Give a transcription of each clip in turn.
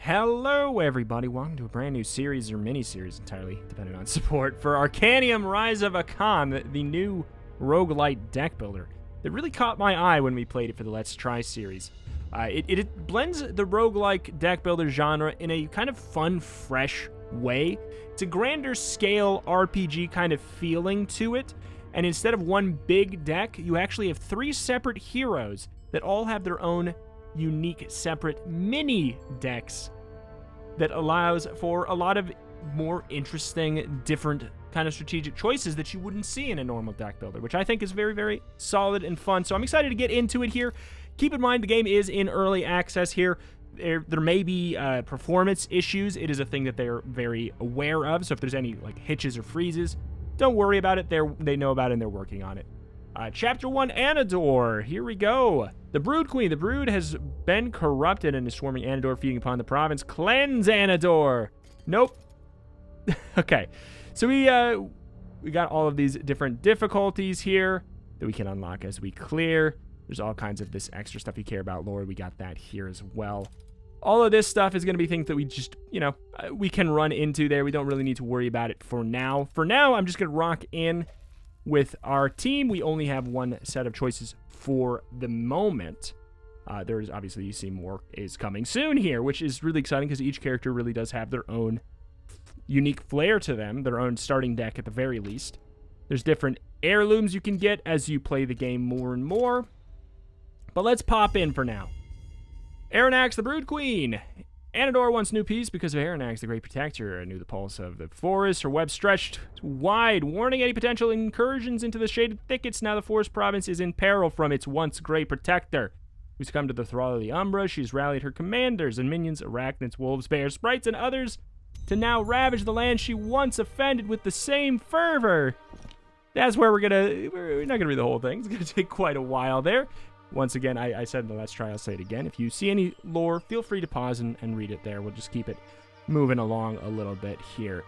Hello everybody, welcome to a brand new series or mini-series entirely, depending on support, for Arcanium Rise of Akan, the new roguelite deck builder that really caught my eye when we played it for the Let's Try series. It blends the roguelike deck builder genre in a kind of fun, fresh way. It's a grander scale RPG kind of feeling to it, and instead of one big deck, you actually have 3 separate heroes that all have their own unique, separate mini decks that allows for a lot of more interesting, different kind of strategic choices that you wouldn't see in a normal deck builder, which I think is very, very solid and fun. So I'm excited to get into it here. Keep in mind, the game is in early access here. There may be performance issues. It is a thing that they're very aware of. So if there's any like hitches or freezes, don't worry about it. They know about it and they're working on it. Chapter 1, Anador. Here we go. The Brood Queen. The Brood has been corrupted and is swarming Anador, feeding upon the province. Cleanse Anador. Nope. Okay. So we got all of these different difficulties here that we can unlock as we clear. There's all kinds of this extra stuff you care about, Lord. We got that here as well. All of this stuff is going to be things that we just, we can run into there. We don't really need to worry about it for now. For now, I'm just going to rock in with our team. We only have one set of choices for the moment. There's obviously, you see more is coming soon here, which is really exciting because each character really does have their own unique flair to them, their own starting deck at the very least. There's different heirlooms you can get as you play the game more and more. But let's pop in for now. Aranax, the Brood Queen. Anador wants new peace because of Aranax, the Great Protector. Knew the pulse of the forest. Her web stretched wide, warning any potential incursions into the shaded thickets. Now the forest province is in peril from its once Great Protector, who's come to the thrall of the Umbra. She's rallied her commanders and minions, arachnids, wolves, bears, sprites, and others to now ravage the land she once offended with the same fervor. That's where we're not gonna read the whole thing. It's gonna take quite a while there. Once again, I said in the Let's Try, I'll say it again. If you see any lore, feel free to pause and read it there. We'll just keep it moving along a little bit here.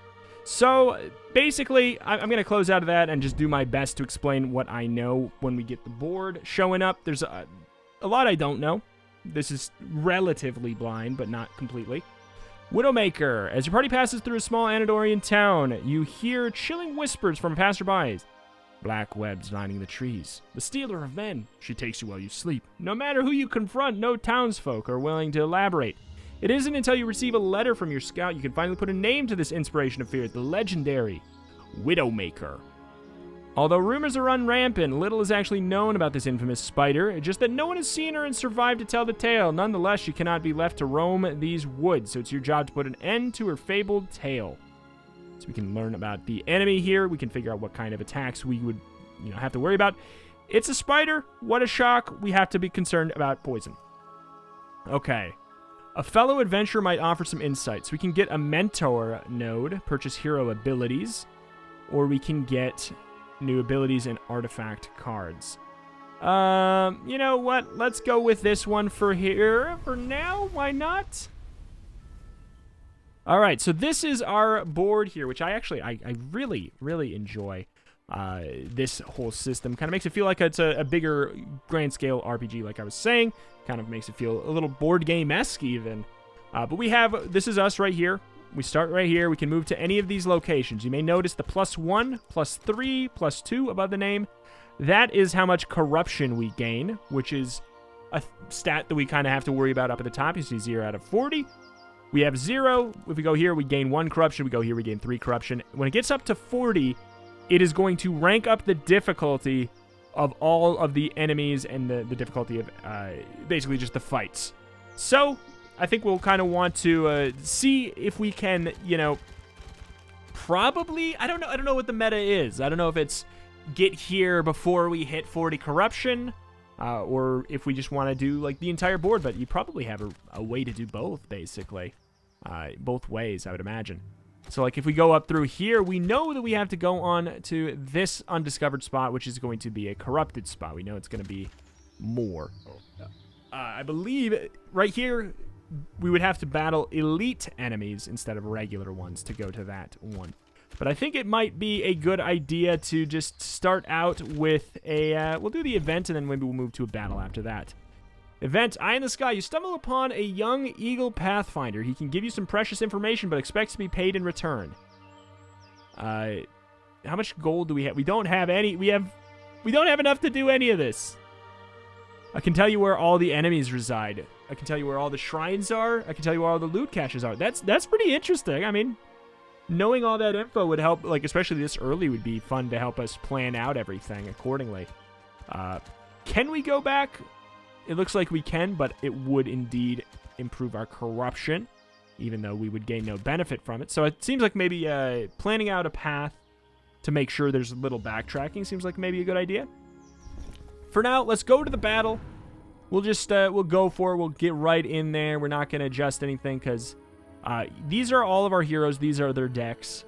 So, basically, I'm going to close out of that and just do my best to explain what I know when we get the board showing up. There's a lot I don't know. This is relatively blind, but not completely. Widowmaker. As your party passes through a small Anadorian town, you hear chilling whispers from passerbys. Black webs lining the trees. The stealer of men. She takes you while you sleep. No matter who you confront, no townsfolk are willing to elaborate. It isn't until you receive a letter from your scout you can finally put a name to this inspiration of fear, the legendary Widowmaker. Although rumors are run rampant, little is actually known about this infamous spider, just that no one has seen her and survived to tell the tale. Nonetheless, she cannot be left to roam these woods, so it's your job to put an end to her fabled tale. So we can learn about the enemy here. We can figure out what kind of attacks we would, have to worry about. It's a spider. What a shock. We have to be concerned about poison. Okay. A fellow adventurer might offer some insights. We can get a mentor node, purchase hero abilities, or we can get new abilities and artifact cards. You know what? Let's go with this one for here. For now, why not? All right, so this is our board here, which I really, really enjoy this whole system. Kind of makes it feel like it's a bigger grand scale RPG, like I was saying. Kind of makes it feel a little board game-esque even. But this is us right here. We start right here. We can move to any of these locations. You may notice the +1, +3, +2 above the name. That is how much corruption we gain, which is a stat that we kind of have to worry about up at the top. You see 0 out of 40. We have 0. If we go here, we gain 1 corruption. We go here, we gain 3 corruption. When it gets up to 40, it is going to rank up the difficulty of all of the enemies and the difficulty of basically just the fights. So, I think we'll kind of want to see if we can, probably, I don't know what the meta is. I don't know if it's get here before we hit 40 corruption, or if we just want to do like the entire board, but you probably have a way to do both, basically. Both ways, I would imagine. So like if we go up through here, we know that we have to go on to this undiscovered spot, which is going to be a corrupted spot. We know it's going to be more. I believe right here, we would have to battle elite enemies instead of regular ones to go to that one. But I think it might be a good idea to just start out with a... we'll do the event, and then maybe we'll move to a battle after that. Event, Eye in the Sky. You stumble upon a young eagle pathfinder. He can give you some precious information, but expects to be paid in return. How much gold do we have? We don't have any. We don't have enough to do any of this. I can tell you where all the enemies reside. I can tell you where all the shrines are. I can tell you where all the loot caches are. That's pretty interesting. I mean, knowing all that info would help, like, especially this early would be fun to help us plan out everything accordingly. Can we go back? It looks like we can, but it would indeed improve our corruption, even though we would gain no benefit from it. So it seems like maybe planning out a path to make sure there's little backtracking seems like maybe a good idea. For now, let's go to the battle. We'll just, we'll go for it. We'll get right in there. We're not going to adjust anything because these are all of our heroes. These are their decks.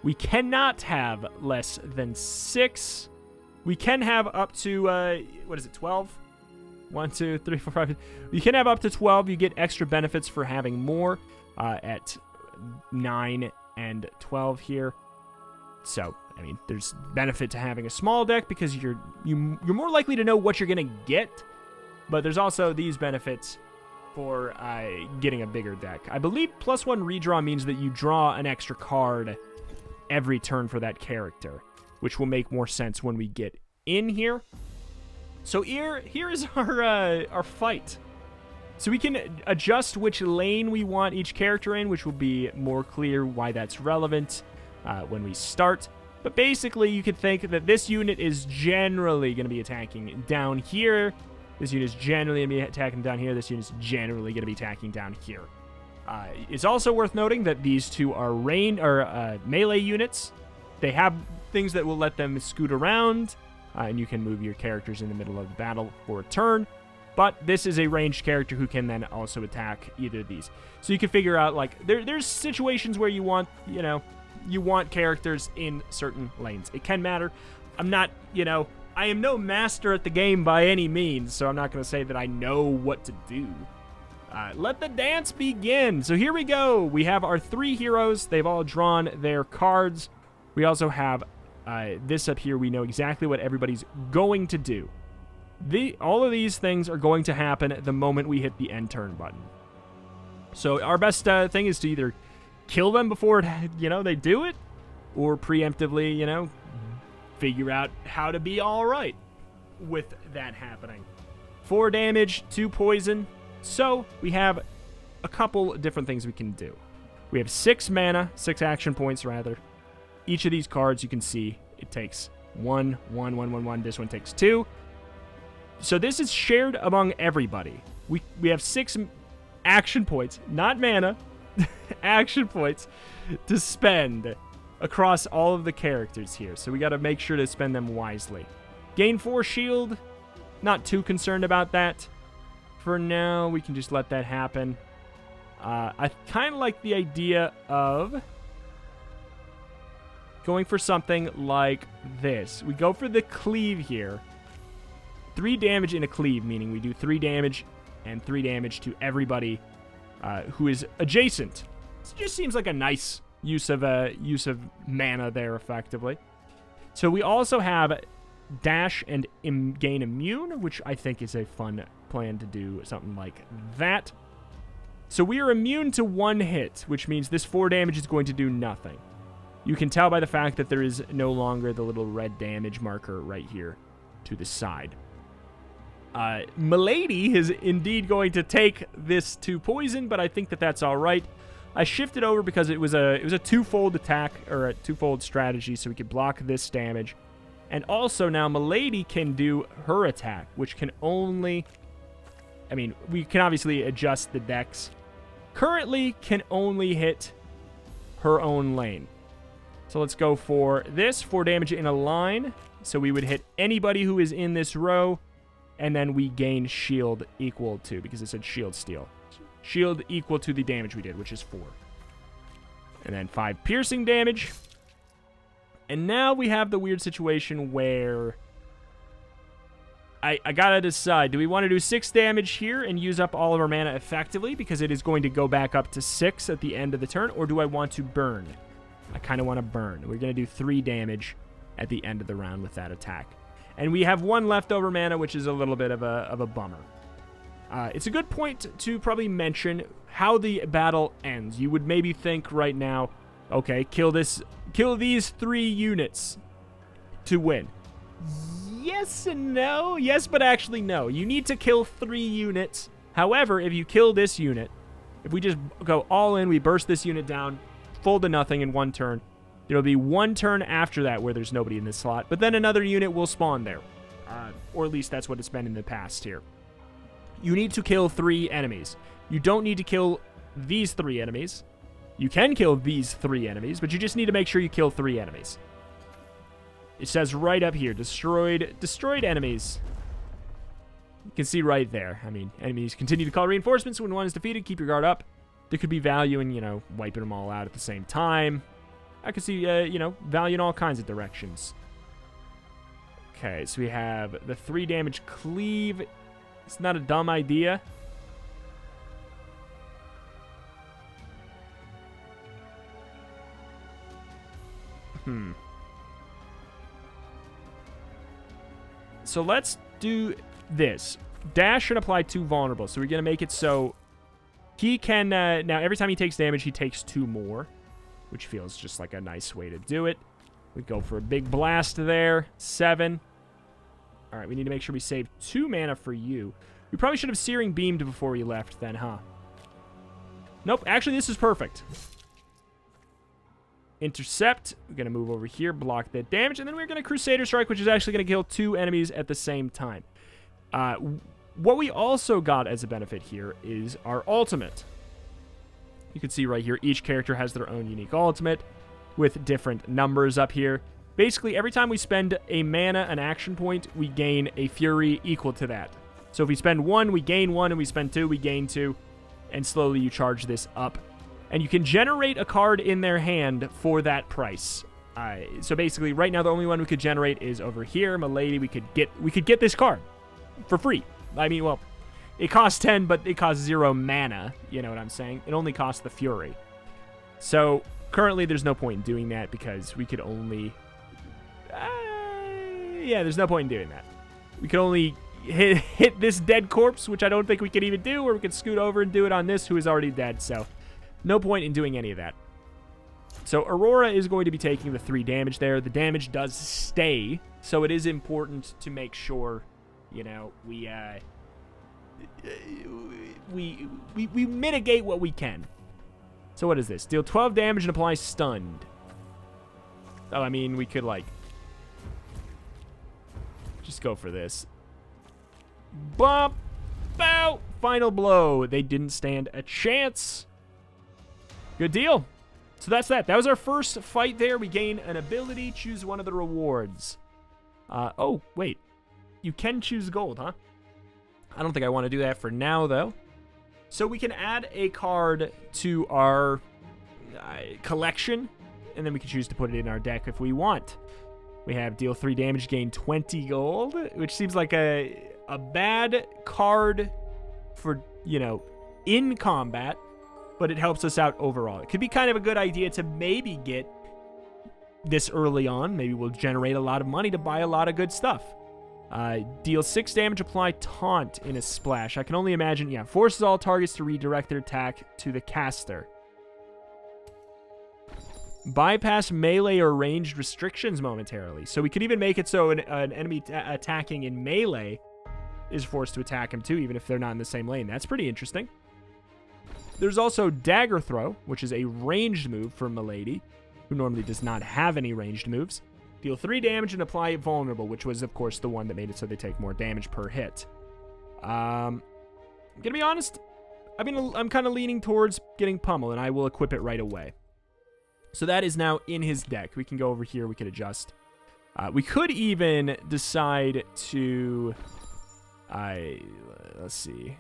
We cannot have less than 6. We can have up to, 12? 1, 2, 3, 4, 5. You can have up to 12. You get extra benefits for having more at 9 and 12 here. So, I mean, there's benefit to having a small deck because you're more likely to know what you're going to get. But there's also these benefits for getting a bigger deck. I believe +1 redraw means that you draw an extra card every turn for that character, which will make more sense when we get in here. So here is our fight. So we can adjust which lane we want each character in, which will be more clear why that's relevant when we start. But basically, you could think that this unit is generally going to be attacking down here. This unit is generally going to be attacking down here. This unit is generally going to be attacking down here. It's also worth noting that these two are melee units. They have things that will let them scoot around. And you can move your characters in the middle of the battle for a turn. But this is a ranged character who can then also attack either of these. So you can figure out, like, there's situations where you want, you want characters in certain lanes. It can matter. I'm not, I am no master at the game by any means, so I'm not going to say that I know what to do. Let the dance begin. So here we go. We have our 3 heroes. They've all drawn their cards. We also have this up here. We know exactly what everybody's going to do. All of these things are going to happen the moment we hit the end turn button. So our best thing is to either kill them before they do it, or preemptively, figure out how to be all right with that happening. 4 damage, 2 poison. So we have a couple different things we can do. We have 6 mana, 6 action points rather. Each of these cards, you can see, it takes 1, 1, 1, 1, 1. This one takes 2. So this is shared among everybody. We have 6 action points, not mana, action points to spend across all of the characters here. So we got to make sure to spend them wisely. Gain 4 shield. Not too concerned about that. For now, we can just let that happen. I kind of like the idea of going for something like this. We go for the cleave here. 3 damage in a cleave, meaning we do 3 damage and 3 damage to everybody who is adjacent. It just seems like a nice use of mana there, effectively. So we also have dash and gain immune, which I think is a fun plan to do something like that. So we are immune to 1 hit, which means this 4 damage is going to do nothing. You can tell by the fact that there is no longer the little red damage marker right here to the side. Milady is indeed going to take this 2 poison, but I think that that's all right. I shifted over because it was a twofold attack, or a twofold strategy, so we could block this damage. And also now Milady can do her attack, which can only... I mean, we can obviously adjust the decks. Currently can only hit her own lane. So let's go for this. 4 damage in a line. So we would hit anybody who is in this row. And then we gain shield equal to, because it said shield steal. Shield equal to the damage we did, which is 4. And then 5 piercing damage. And now we have the weird situation where I gotta decide. Do we want to do 6 damage here and use up all of our mana effectively, because it is going to go back up to 6 at the end of the turn? Or do I want to burn? I kind of want to burn. We're going to do 3 damage at the end of the round with that attack. And we have 1 leftover mana, which is a little bit of a bummer. It's a good point to probably mention how the battle ends. You would maybe think right now, okay, kill these 3 units to win. Yes and no. Yes, but actually no. You need to kill 3 units. However, if you kill this unit, if we just go all in, we burst this unit down, full to nothing in 1 turn, there'll be 1 turn after that where there's nobody in this slot, but then another unit will spawn there. Or at least that's what it's been in the past here. You need to kill 3 enemies. You don't need to kill these 3 enemies. You can kill these 3 enemies, but you just need to make sure you kill 3 enemies. It says right up here, destroyed enemies. You can see right there. I mean, enemies continue to call reinforcements when one is defeated. Keep your guard up. There could be value in, you know, wiping them all out at the same time. I could see, you know, value in all kinds of directions. Okay, so we have the 3 damage cleave. It's not a dumb idea. So let's do this. Dash should apply 2 vulnerable. So we're going to make it so he can... now, every time he takes damage, he takes 2 more, which feels just like a nice way to do it. We go for a big blast there. 7. All right, we need to make sure we save 2 mana for you. We probably should have Searing Beamed before we left then, huh? Nope, actually, this is perfect. Intercept. We're going to move over here, block that damage, and then we're going to Crusader Strike, which is actually going to kill 2 enemies at the same time. What we also got as a benefit here is our ultimate. You can see right here, each character has their own unique ultimate with different numbers up here. Basically, every time we spend a mana, an action point, we gain a fury equal to that. So if we spend 1, we gain 1, and we spend 2, we gain 2, and slowly you charge this up. And you can generate a card in their hand for that price. So basically, right now, the only one we could generate is over here. Milady, we could get this card for free. I mean, well, it costs 10, but it costs 0 mana. You know what I'm saying? It only costs the fury. So currently, there's no point in doing that because we could only... yeah, there's no point in doing that. We could only hit this dead corpse, which I don't think we could even do, or we could scoot over and do it on this, who is already dead, so no point in doing any of that. So Aurora is going to be taking the 3 damage there. The damage does stay, so it is important to make sure, you know, we mitigate what we can. So what is this? Deal 12 damage and apply stunned. Oh, I mean, we could, like, just go for this. Bump! Bow! Final blow. They didn't stand a chance. Good deal. So that's that. That was our first fight there. We gain an ability. Choose one of the rewards. Oh, wait. You can choose gold, huh? I don't think I want to do that for now, though. So we can add a card to our collection, and then we can choose to put it in our deck if we want. We have deal 3 damage, gain 20 gold, which seems like a bad card for, you know, in combat, but it helps us out overall. It could be kind of a good idea to maybe get this early on. Maybe we'll generate a lot of money to buy a lot of good stuff. Deal 6 damage, apply taunt in a splash. I can only imagine, yeah, forces all targets to redirect their attack to the caster. Bypass melee or ranged restrictions momentarily. So we could even make it so an enemy attacking in melee is forced to attack him too, even if they're not in the same lane. That's pretty interesting. There's also Dagger Throw, which is a ranged move for Milady, who normally does not have any ranged moves. Deal 3 damage and apply vulnerable, which was, of course, the one that made it so they take more damage per hit. I'm gonna be honest, I'm kind of leaning towards getting Pummel, and I will equip it right away. So that is now in his deck. We can go over here. We could adjust. We could even decide to... let's see.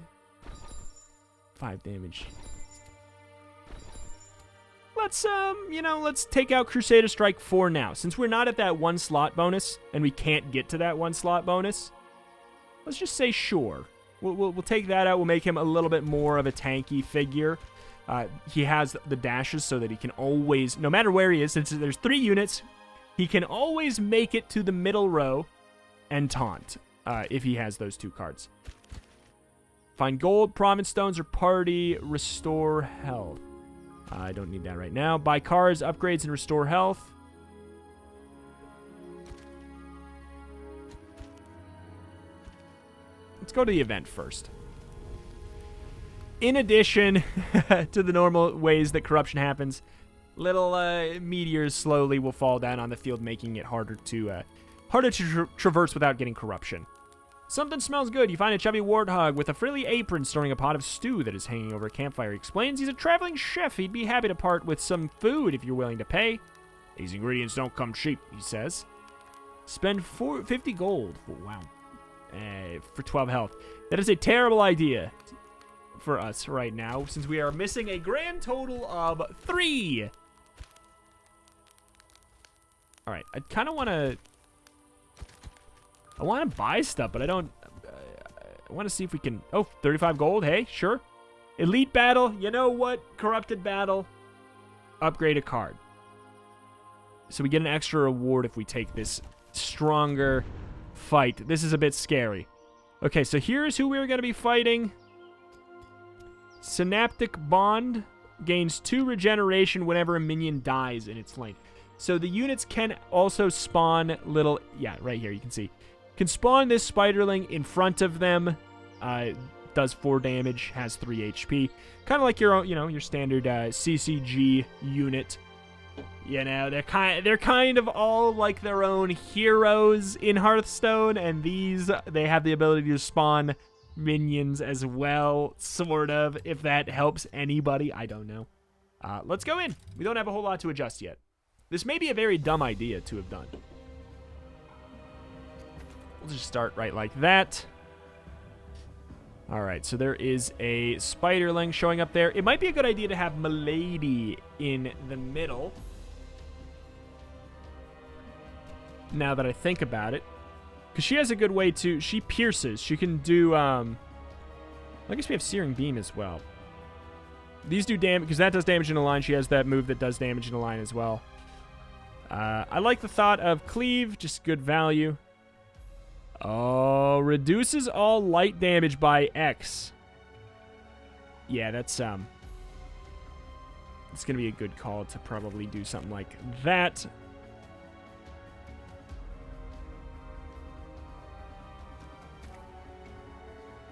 5 damage. Let's, you know, let's take out Crusader Strike for now. Since we're not at that 1 slot bonus, and we can't get to that 1 slot bonus, let's just say sure. We'll take that out. We'll make him a little bit more of a tanky figure. He has the dashes so that he can always, no matter where he is, since there's 3 units, he can always make it to the middle row and taunt if he has those 2 cards. Find gold, province stones, or party. Restore health. I don't need that right now. Buy cards, upgrades, and restore health. Let's go to the event first. In addition to the normal ways that corruption happens, little meteors slowly will fall down on the field, making it harder to traverse without getting corruption. Something smells good. You find a chubby warthog with a frilly apron storing a pot of stew that is hanging over a campfire. He explains he's a traveling chef. He'd be happy to part with some food if you're willing to pay. These ingredients don't come cheap, he says. Spend 50 gold. Wow. For 12 health. That is a terrible idea for us right now, since we are missing a grand total of 3. All right. I kind of want to... I want to buy stuff, but I don't... I want to see if we can... Oh, 35 gold. Hey, sure. Elite battle. You know what? Corrupted battle. Upgrade a card. So we get an extra reward if we take this stronger fight. This is a bit scary. Okay, so here's who we're going to be fighting. Synaptic Bond gains 2 regeneration whenever a minion dies in its lane. So the units can also spawn little... Yeah, right here, you can see. Can spawn this spiderling in front of them. Does 4 damage, has 3 HP. Kind of like your, your standard CCG unit. You know, they're kind of all like their own heroes in Hearthstone, and they have the ability to spawn minions as well, sort of. If that helps anybody, I don't know. Let's go in. We don't have a whole lot to adjust yet. This may be a very dumb idea to have done. We'll just start right like that. All right, so there is a spiderling showing up there. It might be a good idea to have Milady in the middle. Now that I think about it. Because she has a good way to... She pierces. She can do... I guess we have Searing Beam as well. These do damage... Because that does damage in a line. She has that move that does damage in a line as well. I like the thought of Cleave. Just good value. Oh, reduces all light damage by X. Yeah, that's it's gonna be a good call to probably do something like that.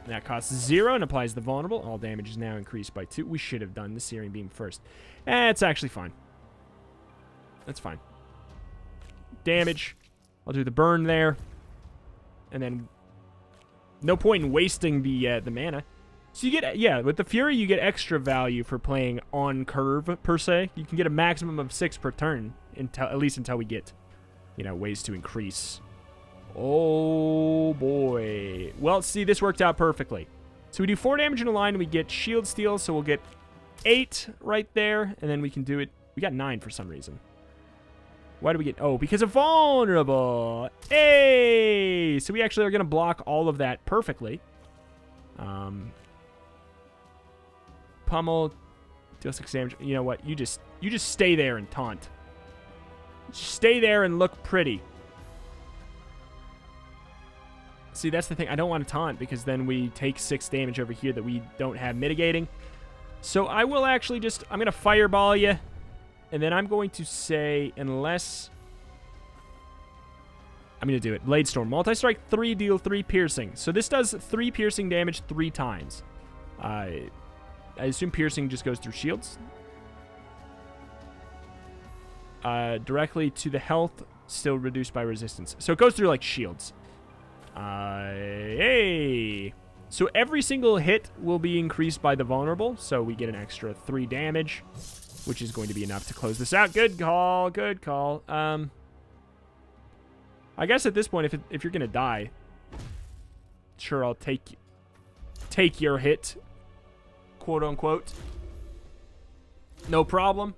That costs 0 and applies the vulnerable. All damage is now increased by 2. We should have done the Searing Beam first. It's actually fine. That's fine. Damage. I'll do the burn there. And then no point in wasting the mana. So you get, with the Fury, you get extra value for playing on curve, per se. You can get a maximum of 6 per turn, at least until we get, ways to increase. Oh, boy. Well, see, this worked out perfectly. So we do 4 damage in a line, and we get Shield Steal, so we'll get 8 right there, and then we can do it. We got 9 for some reason. Why do we get... Oh, because of vulnerable. Hey! So we actually are going to block all of that perfectly. Pummel. Deal 6 damage. You know what? You just stay there and taunt. Stay there and look pretty. See, that's the thing. I don't want to taunt because then we take 6 damage over here that we don't have mitigating. So I will actually just... I'm going to fireball you. And then I'm going to say, unless... I'm going to do it. Blade Storm. Multi-strike 3, deal 3 piercing. So this does 3 piercing damage 3 times. I assume piercing just goes through shields. Directly to the health, still reduced by resistance. So it goes through, like, shields. Hey! So every single hit will be increased by the vulnerable. So we get an extra 3 damage. Which is going to be enough to close this out. Good call. Good call. I guess at this point, if you're going to die, sure, I'll take your hit, quote unquote. No problem.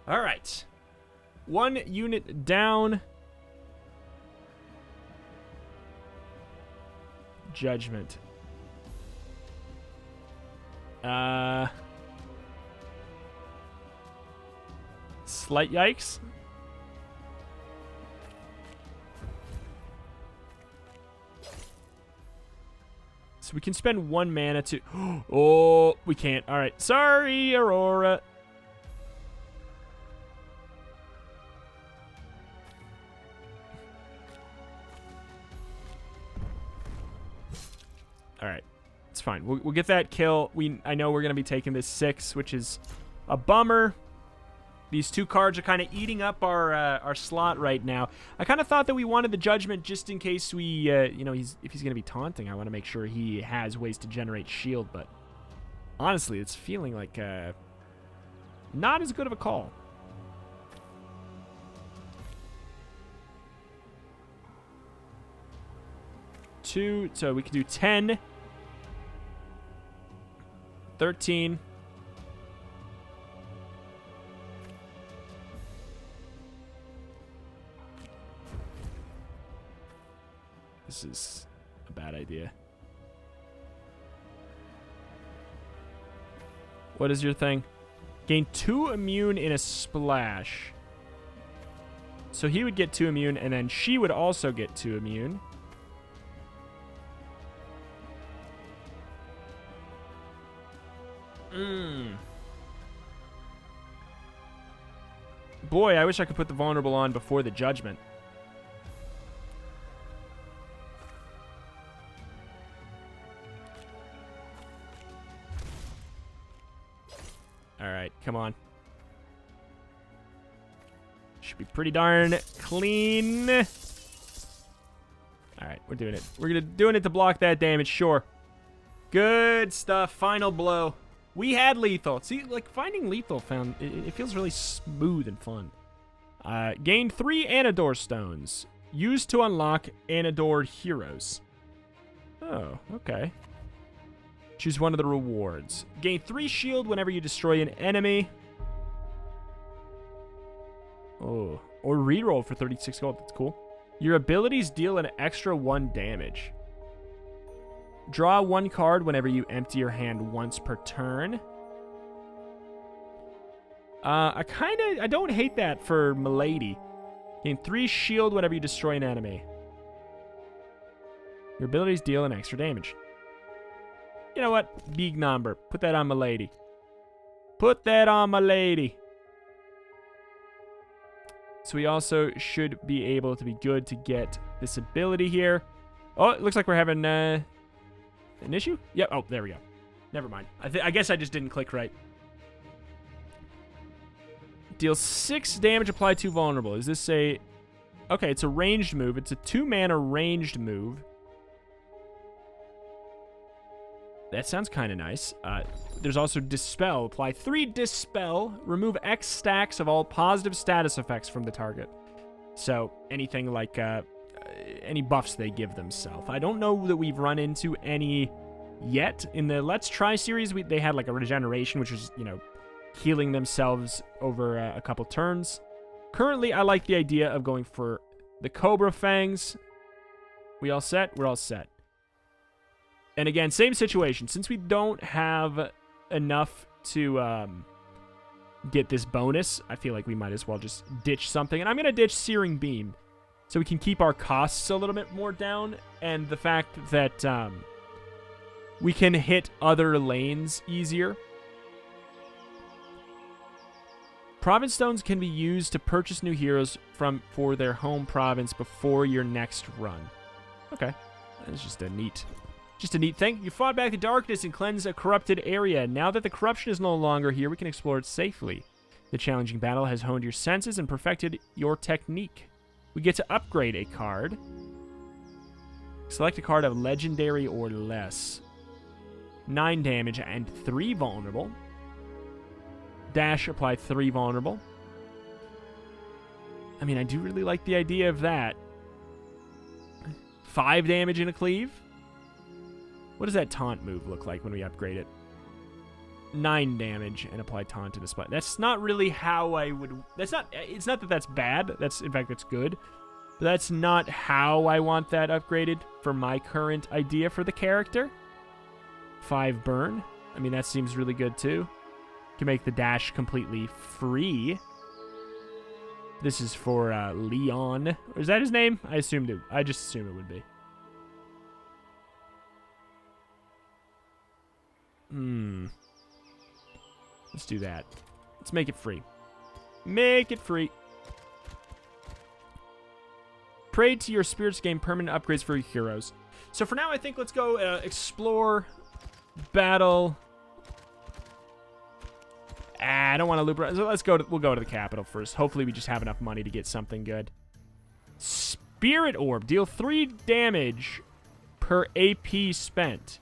All right. 1 unit down. Judgment. Slight yikes. So we can spend 1 mana to... Oh, we can't. All right. Sorry, Aurora. All right. It's fine. We'll get that kill. I know we're going to be taking this 6, which is a bummer. These 2 cards are kind of eating up our slot right now. I kind of thought that we wanted the Judgment just in case we, you know, if he's going to be taunting, I want to make sure he has ways to generate shield. But honestly, it's feeling like not as good of a call. Two, so we can do 10, 13. This is a bad idea. What is your thing? Gain 2 immune in a splash. So he would get 2 immune, and then she would also get 2 immune. Boy, I wish I could put the vulnerable on before the Judgment. Alright, come on. Should be pretty darn clean. Alright, we're doing it. We're doing it to block that damage, sure. Good stuff. Final blow. We had lethal. See, like, finding lethal it feels really smooth and fun. Gain 3 Anador stones. Used to unlock Anador heroes. Oh, okay. Choose one of the rewards. Gain 3 shield whenever you destroy an enemy. Oh, or reroll for 36 gold. That's cool. Your abilities deal an extra 1 damage. Draw 1 card whenever you empty your hand once per turn. I don't hate that for Milady. Gain 3 shield whenever you destroy an enemy. Your abilities deal an extra damage. You know what? Big number. Put that on Milady. Put that on Milady. So we also should be able to be good to get this ability here. Oh, it looks like we're having an issue? Yep. Oh, there we go. Never mind. I guess I just didn't click right. Deal 6 damage, apply 2 vulnerable. Is this a... Okay, it's a ranged move. It's a 2-mana ranged move. That sounds kind of nice. There's also Dispel. Apply 3 Dispel. Remove X stacks of all positive status effects from the target. So, anything like any buffs they give themselves. I don't know that we've run into any yet. In the Let's Try series, they had like a regeneration, which was, you know, healing themselves over a couple turns. Currently, I like the idea of going for the Cobra Fangs. We all set? We're all set. And again, same situation. Since we don't have enough to get this bonus, I feel like we might as well just ditch something. And I'm going to ditch Searing Beam so we can keep our costs a little bit more down. And the fact that we can hit other lanes easier. Province Stones can be used to purchase new heroes for their home province before your next run. Okay. That's just a neat thing. You fought back the darkness and cleansed a corrupted area. Now that the corruption is no longer here, we can explore it safely. The challenging battle has honed your senses and perfected your technique. We get to upgrade a card. Select a card of legendary or less. 9 damage and 3 vulnerable. Dash, apply 3 vulnerable. I mean, I do really like the idea of that. 5 damage in a cleave. What does that taunt move look like when we upgrade it? 9 damage and apply taunt to the spot. That's not really how I would... It's not that that's bad. In fact, that's good. But that's not how I want that upgraded for my current idea for the character. 5 burn. I mean, that seems really good too. Can make the dash completely free. This is for Leon. Or is that his name? I just assumed it would be. Let's do that. Let's make it free. Make it free. Pray to your spirits to gain permanent upgrades for your heroes. So for now, I think let's go explore, battle. I don't want to loop around. So let's go. We'll go to the capital first. Hopefully, we just have enough money to get something good. Spirit Orb. Deal 3 damage per AP spent.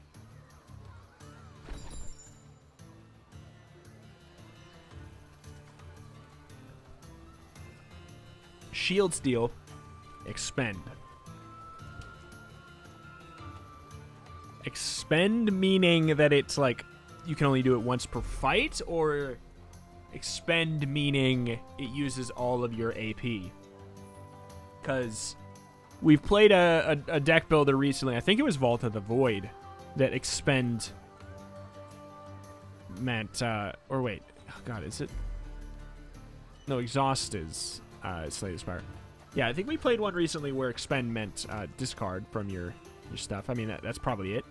Shield Steel. Expend. Expend meaning that it's like you can only do it once per fight, or expend meaning it uses all of your AP? Because we've played a deck builder recently, I think it was Vault of the Void, that expend meant, or wait, oh god, is it? No, exhaust is Slay Spire. Yeah, I think we played one recently where expend meant discard from your stuff. I mean, that's probably it.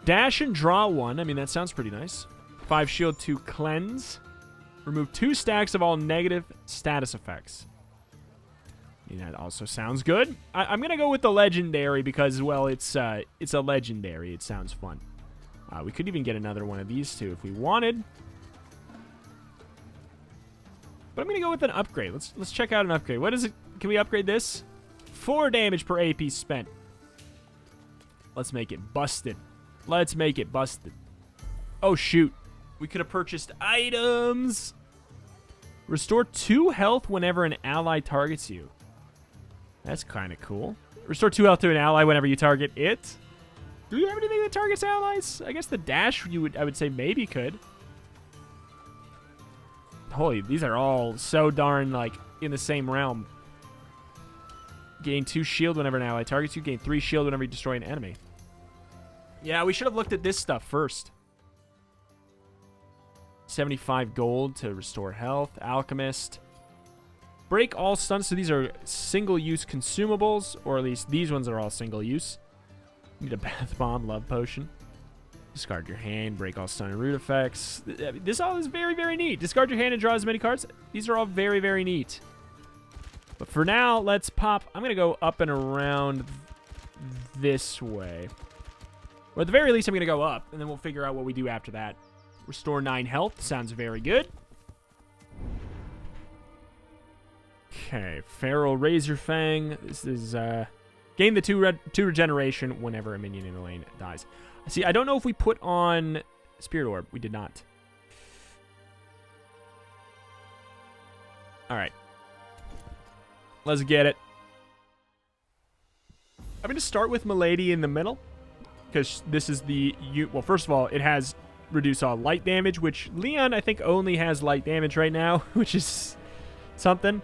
Dash and draw 1. I mean, that sounds pretty nice. 5 shield, 2 cleanse. Remove 2 stacks of all negative status effects. I mean, that also sounds good. I'm going to go with the legendary because, well, it's a legendary. It sounds fun. We could even get another one of these two if we wanted. But I'm going to go with an upgrade. Let's check out an upgrade. What is it? Can we upgrade this? 4 damage per AP spent. Let's make it busted. Let's make it busted. Oh, shoot. We could have purchased items. Restore 2 health whenever an ally targets you. That's kind of cool. Restore 2 health to an ally whenever you target it. Do you have anything that targets allies? I guess the dash I would say maybe could. Holy, these are all so darn, like, in the same realm. Gain 2 shield whenever an ally targets you. Gain 3 shield whenever you destroy an enemy. Yeah, we should have looked at this stuff first. 75 gold to restore health. Alchemist. Break all stuns. So these are single-use consumables, or at least these ones are all single-use. Need a bath bomb, love potion. Discard your hand, break all stun and root effects. This all is very, very neat. Discard your hand and draw as many cards. These are all very, very neat. But for now, let's pop. I'm going to go up and around this way. Or at the very least, I'm going to go up, and then we'll figure out what we do after that. Restore 9 health. Sounds very good. Okay. Feral Razor Fang. This is, gain the 2 regeneration whenever a minion in the lane dies. See, I don't know if we put on Spirit Orb. We did not. All right. Let's get it. I'm going to start with Milady in the middle, because this is the... Well, first of all, it has reduce all light damage, which Leon, I think, only has light damage right now, which is something.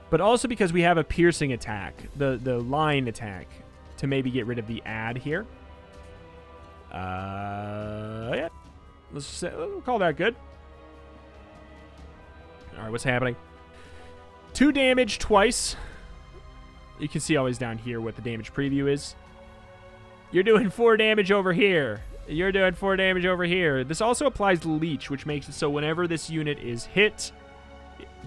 But also because we have a piercing attack, the line attack, to maybe get rid of the add here. Yeah. We'll call that good. Alright, what's happening? 2 damage twice. You can see always down here what the damage preview is. You're doing 4 damage over here. You're doing 4 damage over here. This also applies Leech, which makes it so whenever this unit is hit,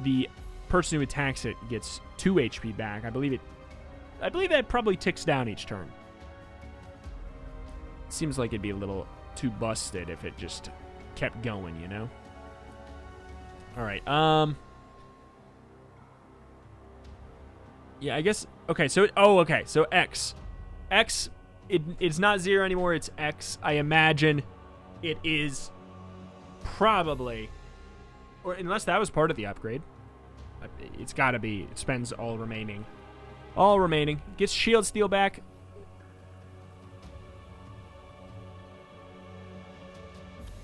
the person who attacks it gets 2 HP back. I believe that probably ticks down each turn. Seems like it'd be a little too busted if it just kept going, you know? Alright, yeah, I guess... Okay, so... okay, so X. X, it's not 0 anymore, it's X. I imagine it is probably... Or unless that was part of the upgrade. It's gotta be. It spends all remaining. All remaining. Gets shield steal back.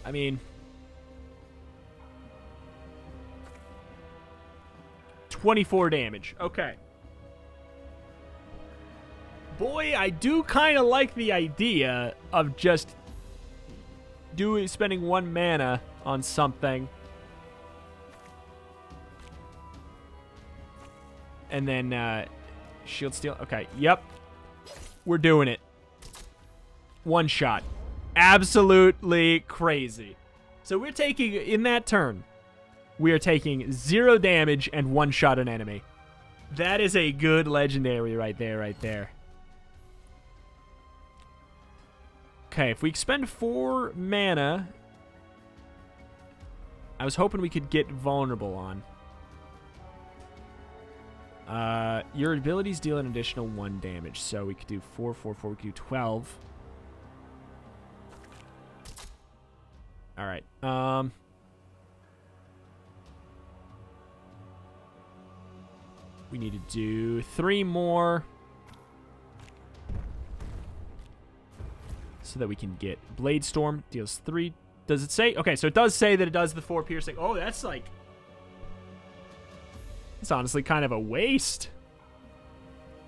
I mean, 24 damage. Okay. Boy, I do kind of like the idea of just spending 1 mana on something. And then shield steal. Okay, yep. We're doing it. 1 shot. absolutely crazy. So we're taking, in that turn, we are taking 0 damage and one-shot an enemy. That is a good legendary right there. Okay, if we expend 4 mana, I was hoping we could get vulnerable on. Your abilities deal an additional 1 damage, so we could do 4, 4, 4, we could do 12. Alright, we need to do 3 more so that we can get Blade Storm. Deals 3. Does it say? Okay, so it does say that it does the 4 piercing. Oh, that's like... It's honestly kind of a waste.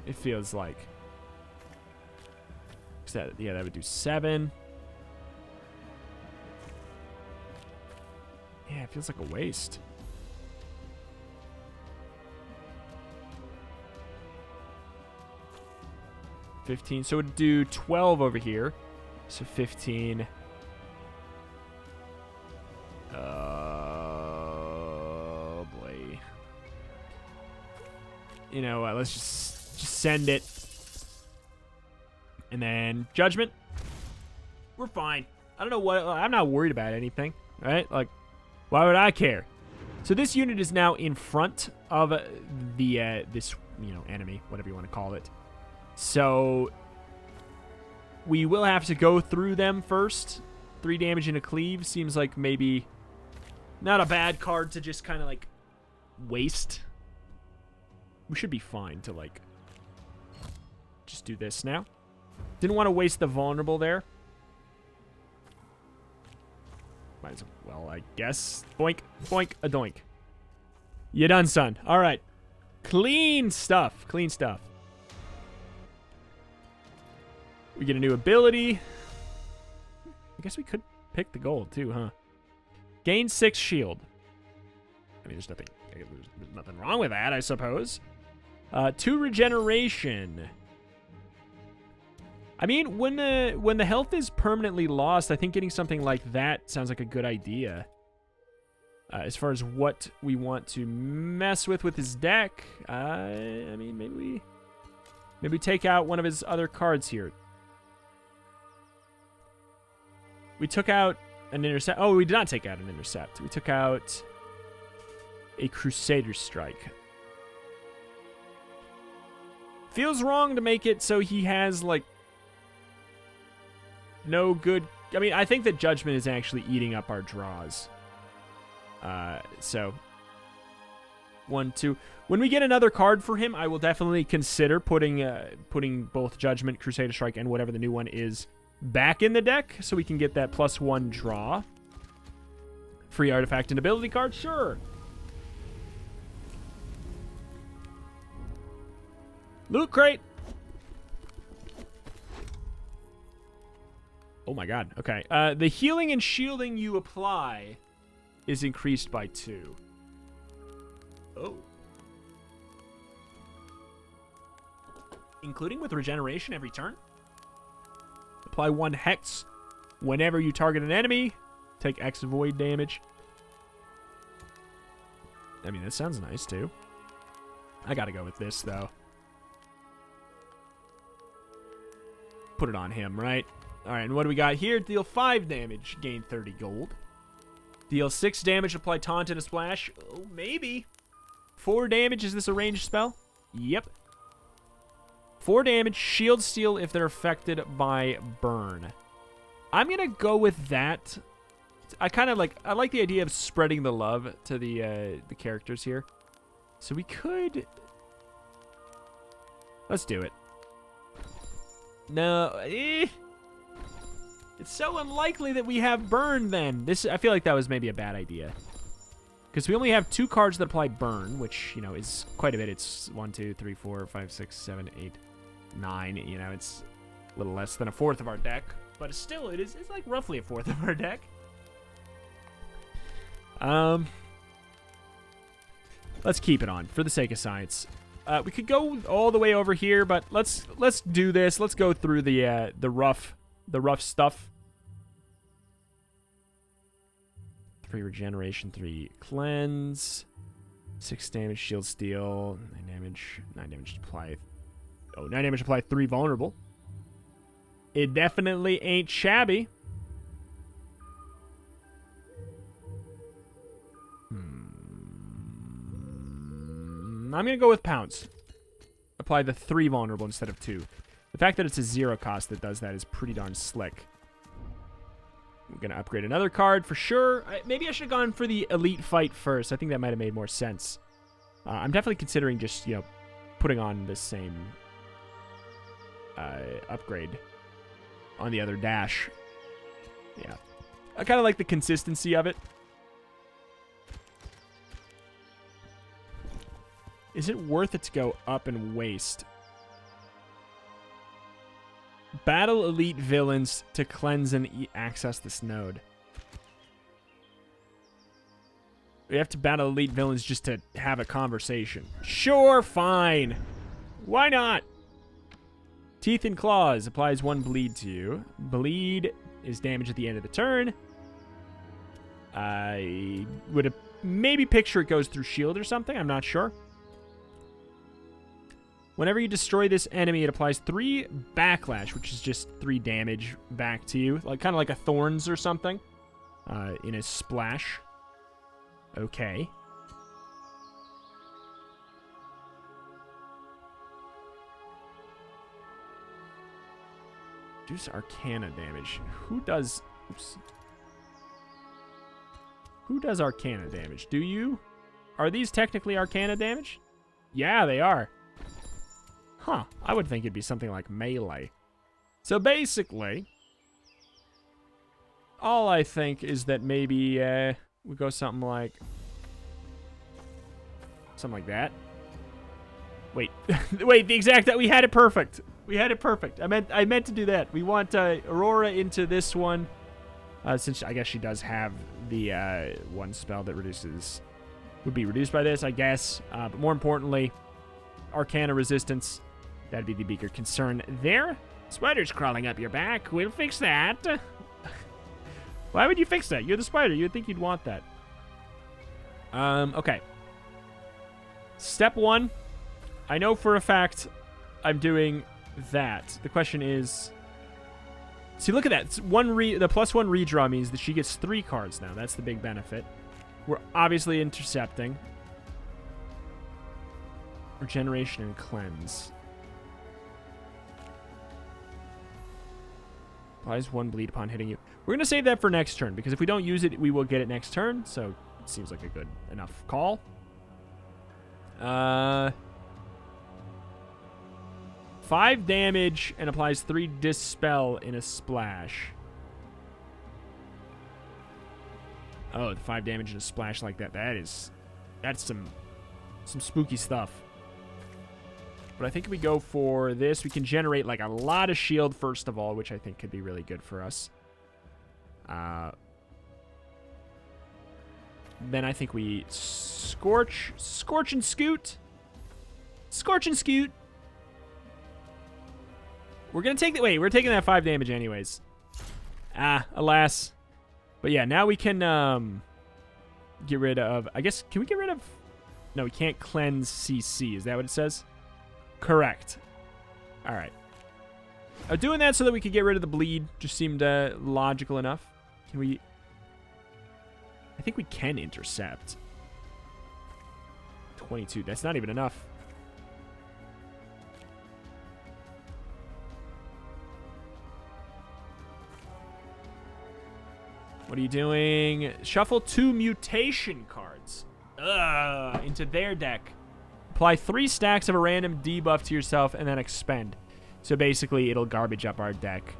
It feels like. Yeah, that would do 7. Yeah, it feels like a waste. $15. So it would do 12 over here. So 15. Oh, boy. You know what? Let's just send it. And then Judgment. We're fine. I don't know what... I'm not worried about anything. Right? Like, why would I care? So this unit is now in front of this, you know, enemy, whatever you want to call it. So we will have to go through them first. 3 damage and a cleave seems like maybe not a bad card to just kind of like waste. We should be fine to like just do this now. Didn't want to waste the vulnerable there. Might as well, I guess. Boink, boink, a doink. You done, son. All right. Clean stuff. Clean stuff. We get a new ability. I guess we could pick the gold too, huh? Gain 6 shield. I mean, there's nothing wrong with that, I suppose. 2 regeneration. I mean, when the health is permanently lost, I think getting something like that sounds like a good idea. As far as what we want to mess with his deck, I mean, maybe we take out one of his other cards here. We took out an intercept. Oh, we did not take out an intercept. We took out a Crusader Strike. Feels wrong to make it so he has, like, no good... I mean, I think that Judgment is actually eating up our draws. So, 1, 2. When we get another card for him, I will definitely consider putting both Judgment, Crusader Strike, and whatever the new one is back in the deck, so we can get that +1 draw. Free artifact and ability card? Sure. Loot crate. Oh my god. Okay. The healing and shielding you apply is increased by 2. Oh. Including with regeneration every turn? Apply 1 Hex whenever you target an enemy. Take X void damage. I mean, that sounds nice, too. I gotta go with this, though. Put it on him, right? Alright, and what do we got here? Deal 5 damage, gain 30 gold. Deal 6 damage, apply Taunt and a Splash. Oh, maybe. 4 damage, is this a ranged spell? Yep. 4 damage, shield steal if they're affected by burn. I'm gonna go with that. I like the idea of spreading the love to the characters here. So we could... Let's do it. No, It's so unlikely that we have burn then. I feel like that was maybe a bad idea. Because we only have 2 cards that apply burn, which, you know, is quite a bit. It's 1, 2, 3, 4, 5, 6, 7, 8, 9. You know, it's a little less than a fourth of our deck. But still, it's like roughly a fourth of our deck. Let's keep it on for the sake of science. We could go all the way over here, but let's do this. Let's go through the rough stuff. 3 regeneration, 3 cleanse, 6 damage, shield steal, 9 damage, 9 damage apply. Oh, 9 damage apply, 3 vulnerable. It definitely ain't shabby. I'm going to go with Pounce. Apply the 3 vulnerable instead of 2. The fact that it's a 0 cost that does that is pretty darn slick. We're going to upgrade another card for sure. Maybe I should have gone for the Elite Fight first. I think that might have made more sense. I'm definitely considering just, you know, putting on the same upgrade on the other dash. Yeah. I kind of like the consistency of it. Is it worth it to go up and waste? Battle elite villains to cleanse and access this node. We have to battle elite villains just to have a conversation. Sure, fine. Why not? Teeth and Claws applies 1 bleed to you. Bleed is damage at the end of the turn. I would maybe picture it goes through shield or something. I'm not sure. Whenever you destroy this enemy, it applies 3 backlash, which is just 3 damage back to you. Like kind of like a Thorns or something. In a splash. Okay. Reduce Arcana damage. Who does... Oops. Who does Arcana damage? Do you? Are these technically Arcana damage? Yeah, they are. Huh. I would think it'd be something like melee. So basically, all I think is that maybe we go something like that. Wait. Wait, the exact that we had it perfect. We had it perfect. I meant to do that. We want Aurora into this one. Since I guess she does have the one spell that would be reduced by this, I guess. But more importantly, Arcana resistance. That'd be the bigger concern there. Spider's crawling up your back. We'll fix that. Why would you fix that? You're the spider. You'd think you'd want that. Okay. Step 1. I know for a fact I'm doing that. The question is... See, look at that. The +1 redraw means that she gets 3 cards now. That's the big benefit. We're obviously intercepting. Regeneration and cleanse. Applies 1 bleed upon hitting you. We're going to save that for next turn, because if we don't use it, we will get it next turn. So, it seems like a good enough call. 5 damage and applies 3 Dispel in a splash. Oh, the 5 damage in a splash like that. That's some spooky stuff. But I think if we go for this, we can generate like a lot of shield first of all, which I think could be really good for us. Then I think we scorch and scoot. Scorch and scoot. We're gonna take wait, we're taking that 5 damage anyways. Alas. But yeah, now we can get rid of, I guess, can we get rid of, no, we can't cleanse CC. Is that what it says? Correct. All right. Doing that so that we could get rid of the bleed just seemed logical enough. Can we? I think we can intercept. 22. That's not even enough. What are you doing? Shuffle 2 mutation cards into their deck. Apply 3 stacks of a random debuff to yourself and then expend. So basically, it'll garbage up our deck.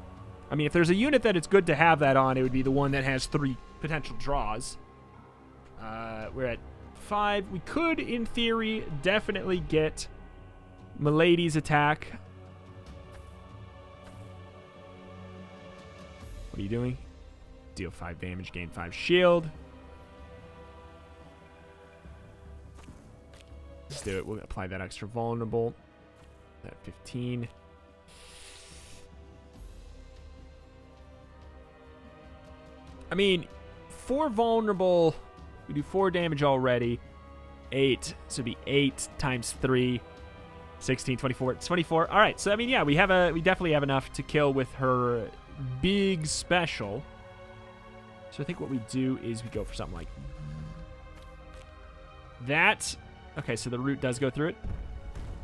I mean, if there's a unit that it's good to have that on, it would be the one that has 3 potential draws. We're at 5. We could, in theory, definitely get Milady's attack. What are you doing? Deal 5 damage, gain 5 shield. Let's do it. We'll apply that extra vulnerable. That 15. I mean, 4 vulnerable. We do 4 damage already. 8. So it'd be 8 times 3. 16, 24. 24. All right. So, I mean, yeah, we definitely have enough to kill with her big special. So I think what we do is we go for something like that. Okay, so the root does go through it.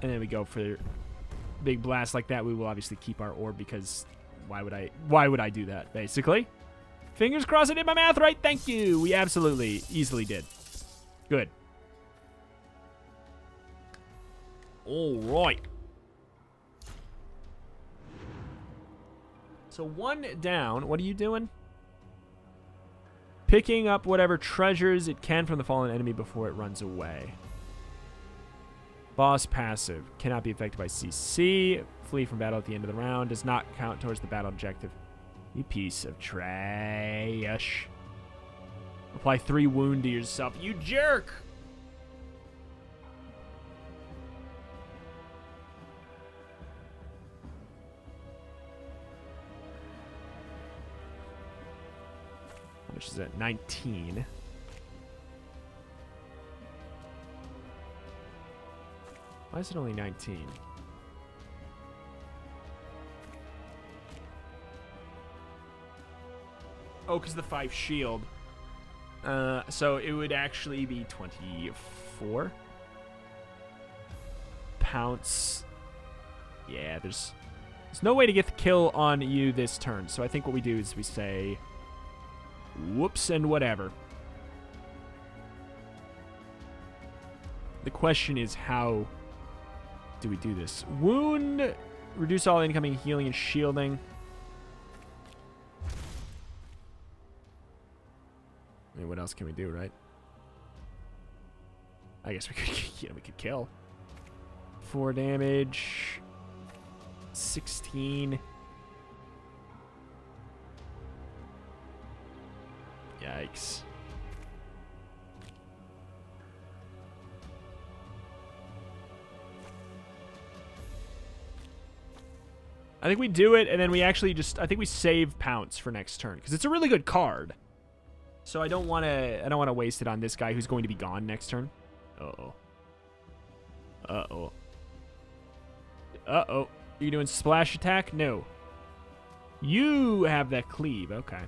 And then we go for big blast like that. We will obviously keep our orb because why would I do that, basically? Fingers crossed I did my math right. Thank you. We absolutely easily did. Good. All right. So 1 down. What are you doing? Picking up whatever treasures it can from the fallen enemy before it runs away. Boss passive. Cannot be affected by CC. Flee from battle at the end of the round. Does not count towards the battle objective. You piece of trash. Apply 3 wound to yourself. You jerk! How much is that? 19. Why is it only 19? Oh, because the 5 shield. So it would actually be 24. Pounce. Yeah, there's no way to get the kill on you this turn. So I think what we do is we say, whoops and whatever. The question is, how do we do this? Wound, reduce all incoming healing and shielding. I mean, what else can we do, right? I guess we could, we could kill. 4 damage. 16. Yikes. I think we do it, and then we actually just, I think we save Pounce for next turn, because it's a really good card. So I don't want to waste it on this guy who's going to be gone next turn. Uh-oh. Uh-oh. Uh-oh. Are you doing splash attack? No. You have that cleave. Okay.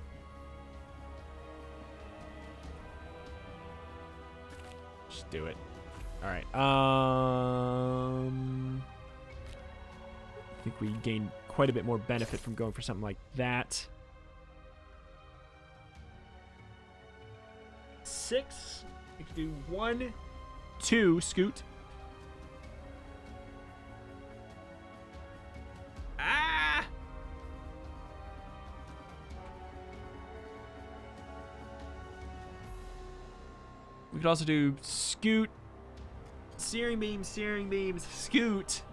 Just do it. All right. I think we gain quite a bit more benefit from going for something like that. 6. We can do 1, 2, scoot. Ah! We could also do scoot. Searing beams, scoot.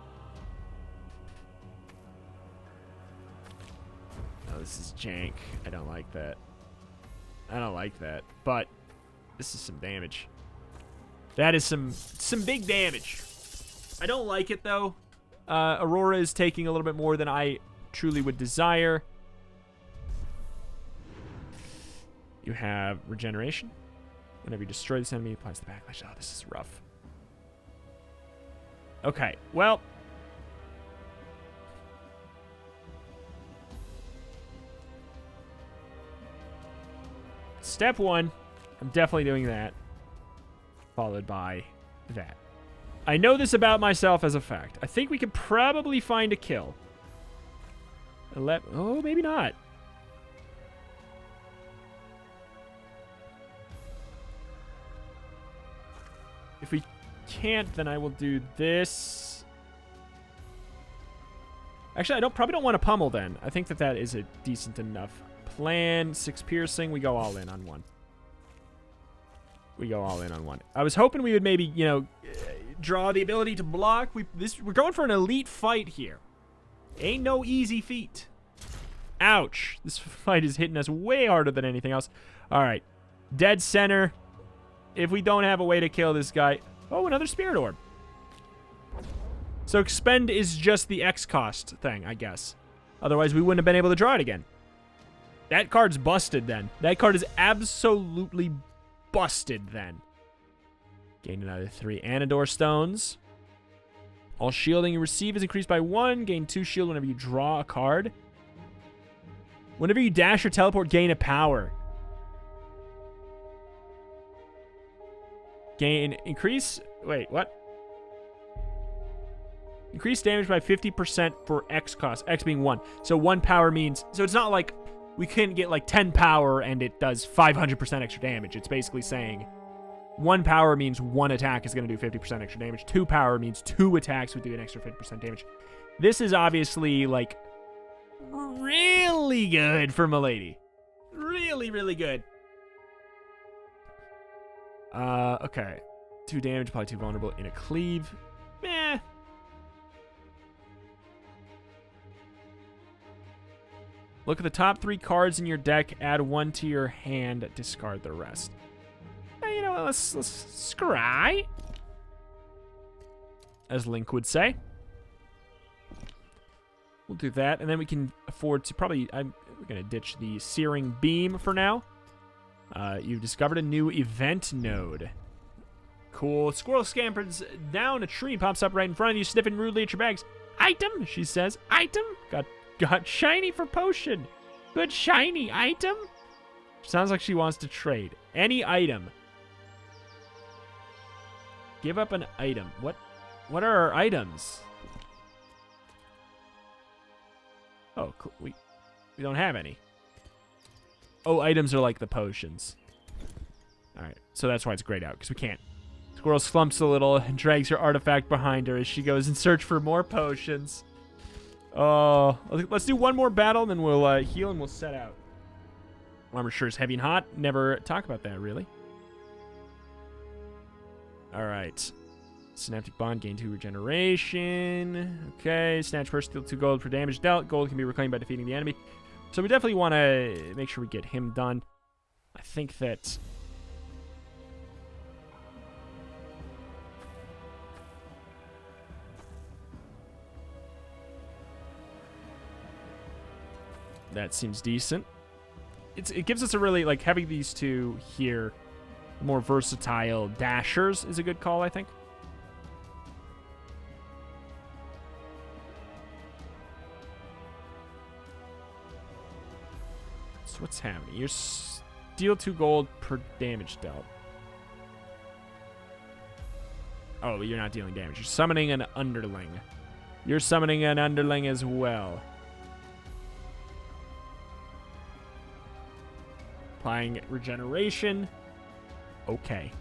Oh, this is jank. I don't like that. I don't like that. But this is some damage. That is some big damage. I don't like it, though. Aurora is taking a little bit more than I truly would desire. You have regeneration. Whenever you destroy this enemy, it applies the backlash. Oh, this is rough. Okay, well. Step 1. I'm definitely doing that. Followed by that. I know this about myself as a fact. I think we could probably find a kill. Oh, maybe not. If we can't, then I will do this. Actually, probably don't want to pummel then. I think that is a decent enough plan. 6 piercing. We go all in on 1. We go all in on 1. I was hoping we would maybe, draw the ability to block. We're going for an elite fight here. Ain't no easy feat. Ouch. This fight is hitting us way harder than anything else. All right. Dead center. If we don't have a way to kill this guy. Oh, another spirit orb. So expend is just the X cost thing, I guess. Otherwise, we wouldn't have been able to draw it again. That card's busted then. That card is absolutely busted then. Gain another 3 Anador stones. All shielding you receive is increased by 1. Gain 2 shield whenever you draw a card. Whenever you dash or teleport, gain a power. Increase... Wait, what? Increase damage by 50% for X cost. X being 1. So 1 power means... So it's not like we couldn't get like 10 power and it does 500% extra damage. It's basically saying 1 power means 1 attack is going to do 50% extra damage. 2 power means 2 attacks would do an extra 50% damage. This is obviously like really good for Milady. Really, really good. Okay. 2 damage, probably too vulnerable in a cleave. Meh. Look at the top 3 cards in your deck, add 1 to your hand, discard the rest. You know what, let's scry. As Link would say. We'll do that, and then we can afford to probably... we're going to ditch the Searing Beam for now. You've discovered a new event node. Cool. Squirrel scampers down a tree, pops up right in front of you, sniffing rudely at your bags. Item, she says. Item? Got shiny for potion. Good shiny item? Sounds like she wants to trade. Any item. Give up an item. What are our items? Oh, cool. We don't have any. Oh, items are like the potions. Alright, so that's why it's grayed out, because we can't. Squirrel slumps a little and drags her artifact behind her as she goes in search for more potions. Oh, let's do one more battle, and then we'll heal and we'll set out. Armor sure is heavy and hot. Never talk about that, really. Alright. Synaptic Bond, gain 2 regeneration. Okay, snatch first, steal 2 gold for damage dealt. Gold can be reclaimed by defeating the enemy. So we definitely want to make sure we get him done. I think that... that seems decent. It gives us a really, like, having these two here, more versatile dashers is a good call, I think. So what's happening? You steal 2 gold per damage dealt. Oh, you're not dealing damage. You're summoning an underling. You're summoning an underling as well. Applying regeneration. Okay.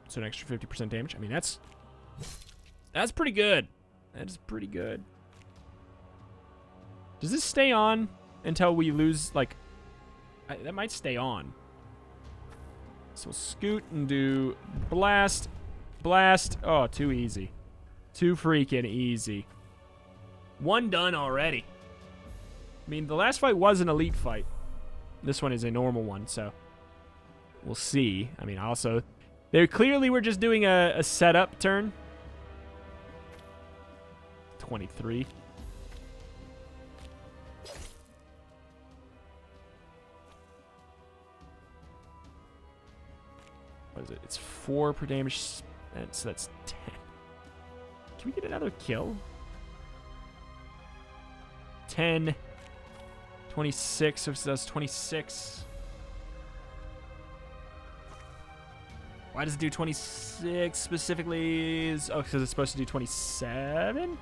So an extra 50% damage. I mean, that's pretty good. That is pretty good. Does this stay on until we lose, like... that might stay on. So we'll scoot and do blast. Blast. Oh, too easy. Too freaking easy. 1 done already. I mean, the last fight was an elite fight. This one is a normal one, so... we'll see. I mean, also... they clearly were just doing a setup turn. 23. What is it? It's 4 per damage. So that's 10. Can we get another kill? 10. 26. So that's 26. Why does it do 26 specifically? Oh, because it's supposed to do 27?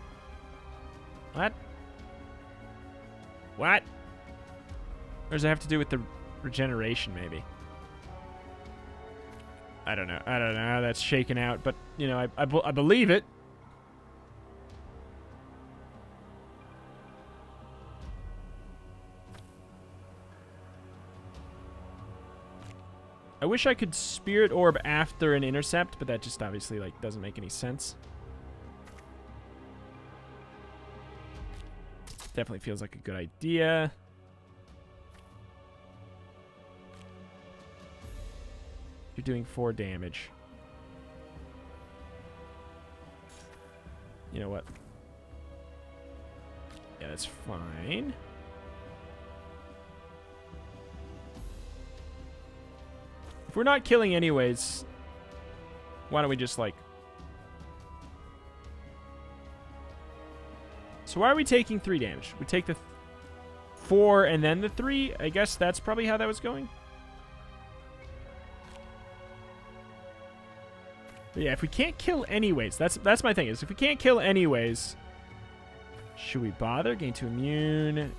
What? What? Or does it have to do with the regeneration, maybe? I don't know. I don't know how that's shaken out, but, you know, I believe it. I wish I could Spirit Orb after an intercept, but that just obviously, like, doesn't make any sense. Definitely feels like a good idea. You're doing 4 damage. You know what? Yeah, that's fine. If we're not killing anyways, why don't we just, like... So why are we taking 3 damage? We take the 4 and then the 3? I guess that's probably how that was going. But yeah, if we can't kill anyways, that's my thing, is if we can't kill anyways, should we bother? Gain 2 immune.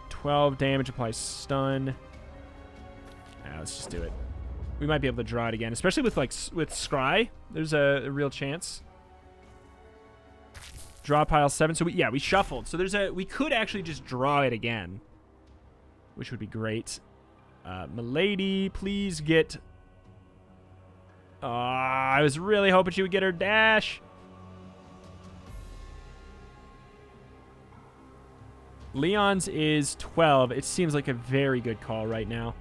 12 damage, applies stun. Let's just do it. We might be able to draw it again, especially with with Scry. There's a real chance. Draw pile 7. So we shuffled. So we could actually just draw it again, which would be great. Milady, please get. I was really hoping she would get her dash. Leon's is 12. It seems like a very good call right now.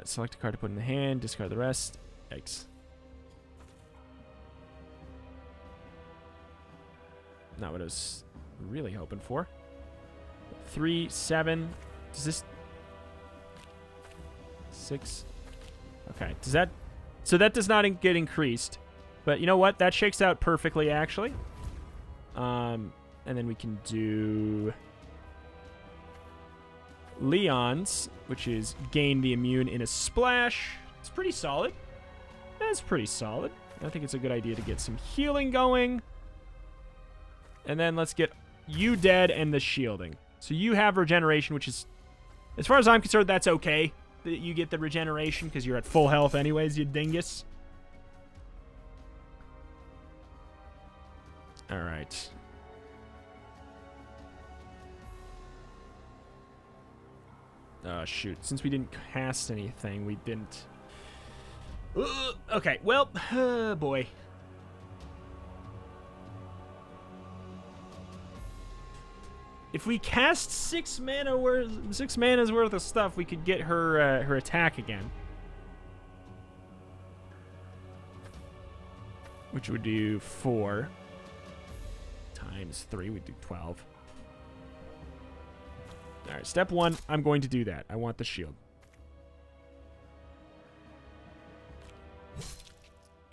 Select a card to put in the hand. Discard the rest. Yikes. Not what I was really hoping for. 3, 7. Does this... 6. Okay. Does that... So that does not get increased. But you know what? That shakes out perfectly, actually. And then we can do... Leon's, which is gain the immune in a splash. It's pretty solid. That's pretty solid. I think it's a good idea to get some healing going. And then let's get you dead and the shielding. So you have regeneration, which is, as far as I'm concerned, that's okay that you get the regeneration because you're at full health anyways, you dingus. All right. Shoot. Since we didn't cast anything, we didn't... Okay, well, boy. If we cast 6 mana's worth of stuff, we could get her her attack again. Which would do 4 times 3 would do 12. All right, step 1, I'm going to do that. I want the shield.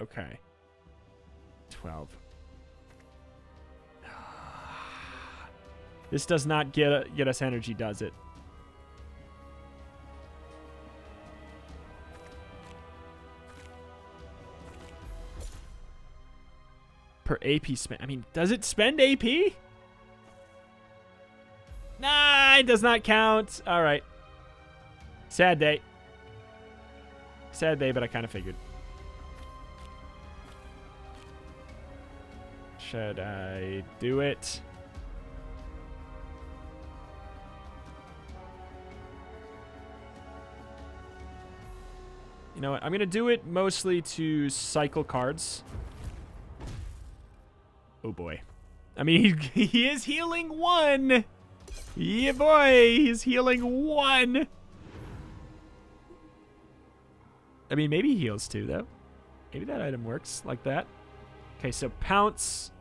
Okay. 12. This does not get us energy, does it? Per AP spend. I mean, does it spend AP? Nah, it does not count. All right. Sad day. Sad day, but I kind of figured. Should I do it? You know what? I'm going to do it mostly to cycle cards. Oh, boy. I mean, he is healing 1. Yeah, boy. He's healing 1. I mean, maybe he heals 2, though. Maybe that item works like that. Okay, so pounce.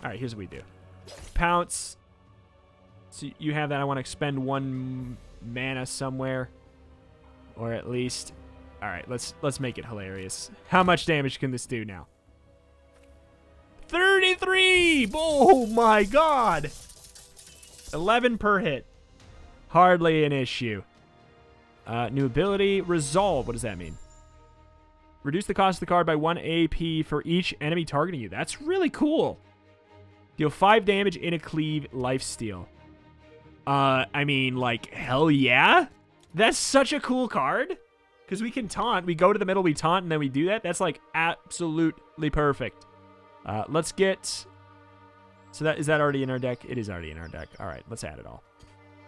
All right, here's what we do. Pounce. So you have that. I want to expend 1 mana somewhere. Or at least... All right, let's make it hilarious. How much damage can this do now? 33! Oh my god! 11 per hit. Hardly an issue. New ability, Resolve. What does that mean? Reduce the cost of the card by 1 AP for each enemy targeting you. That's really cool. Deal 5 damage in a cleave, lifesteal. I mean, like, hell yeah? That's such a cool card. Because we can taunt. We go to the middle, we taunt, and then we do that. That's, like, absolutely perfect. Let's get... So is that already in our deck? It is already in our deck. All right, let's add it all.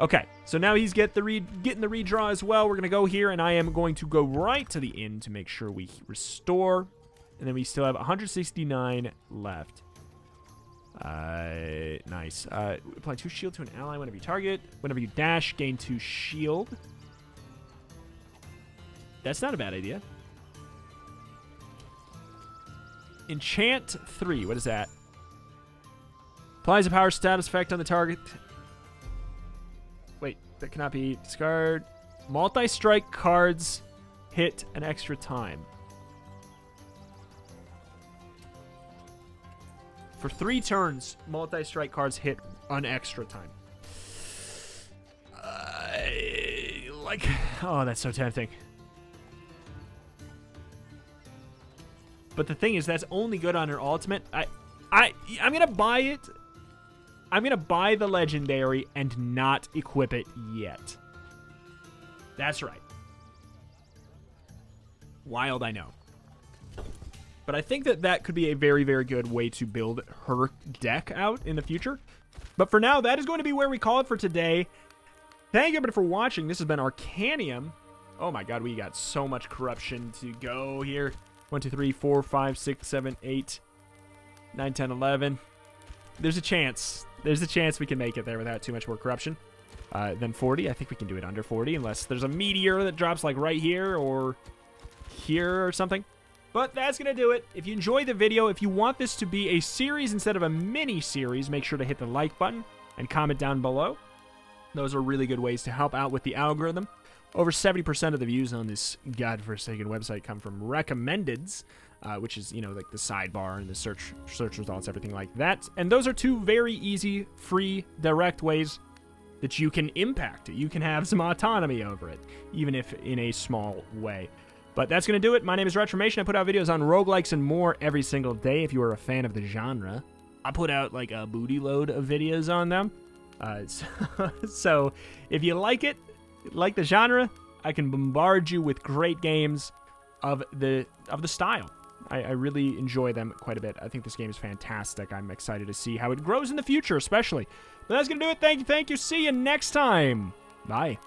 Okay, so now he's getting the redraw as well. We're going to go here, and I am going to go right to the inn to make sure we restore. And then we still have 169 left. Nice. Apply 2 shield to an ally whenever you target. Whenever you dash, gain 2 shield. That's not a bad idea. Enchant 3. What is that? Applies a power status effect on the target. Wait, that cannot be discarded. Multi-strike cards hit an extra time. For 3 turns, multi-strike cards hit an extra time. Oh, that's so tempting. But the thing is, that's only good on her ultimate. I'm gonna buy it. I'm gonna buy the legendary and not equip it yet. That's right. Wild, I know. But I think that that could be a very, very good way to build her deck out in the future. But for now, that is going to be where we call it for today. Thank you everybody for watching. This has been Arcanium. Oh my god, we got so much corruption to go here. 1, 2, 3, 4, 5, 6, 7, 8, 9, 10, 11. There's a chance. There's a chance we can make it there without too much more corruption. Then 40. I think we can do it under 40 unless there's a meteor that drops like right here or here or something. But that's going to do it. If you enjoyed the video, if you want this to be a series instead of a mini-series, make sure to hit the like button and comment down below. Those are really good ways to help out with the algorithm. Over 70% of the views on this godforsaken website come from recommendeds, which is, you know, like the sidebar and the search results, everything like that. And those are 2 very easy, free, direct ways that you can impact it. You can have some autonomy over it, even if in a small way. But that's going to do it. My name is Retromation. I put out videos on roguelikes and more every single day. If you are a fan of the genre, I put out like a booty load of videos on them. So if you like it, like the genre, I can bombard you with great games of the style. I really enjoy them quite a bit. I think this game is fantastic. I'm excited to see how it grows in the future, especially. But that's going to do it. Thank you. See you next time. Bye.